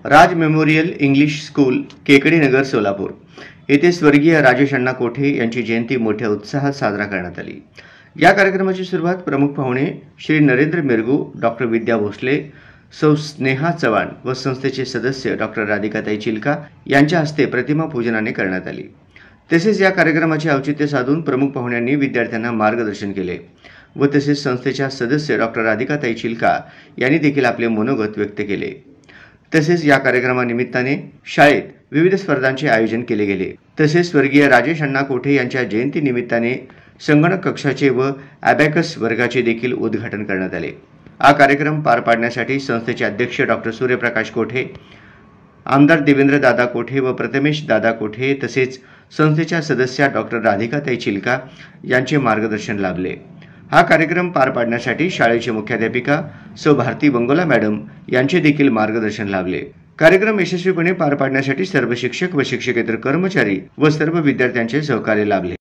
राज memorial English school, Kekri नगर, सोलापूर येथे स्वर्गीय राजेश अण्णा कोठे यांची जयंती मोठ्या उत्साहात साजरा करण्यात आली। या कार्यक्रमाची सुरुवात प्रमुख पाहुणे श्री नरेंद्र मिरगू, डॉक्टर विद्या भोसले, सौ स्नेहा चव्हाण व संस्थेचे सदस्य डॉक्टर राधिकाताई चिलका यांच्या हस्ते प्रतिमा पूजनाने करण्यात आली। तसेच या कार्यक्रमाचे औचित्य साधून प्रमुख पाहुण्यांनी विद्यार्थ्यांना मार्गदर्शन केले व तसेच संस्थेच्या सदस्य डॉक्टर राधिकाताई चिलका यांनी देखील आपले मनोगत व्यक्त केले। तसेच या कार्यक्रमानिमित्ताने शाळेत विविध स्पर्धांचे आयोजन केले गेले। तसेच स्वर्गीय राजेश अण्णा कोठे यांच्या जयंती निमित्ताने संगणक कक्षाचे व अबॅकस वर्गाचे देखील उद्घाटन करण्यात आले। हा कार्यक्रम पार पाडण्यासाठी संस्थेचे अध्यक्ष डॉक्टर सूर्यप्रकाश कोठे, आमदार देवेंद्र दादा कोठे व प्रथमेश दादा कोठे तसेच संस्थेच्या सदस्या डॉक्टर राधिकाताई चिलका यांचे मार्गदर्शन लाभले। हा कार्यक्रम पार पाडण्यासाठी शाळेचे मुख्याध्यापिका सौ भारती बंगोला मॅडम यांचे देखील मार्गदर्शन लाभले। कार्यक्रम यशस्वीपणे पार पाडण्यासाठी सर्व शिक्षक व शिक्षकेतर कर्मचारी व सर्व विद्यार्थ्यांचे सहकार्य लाभले।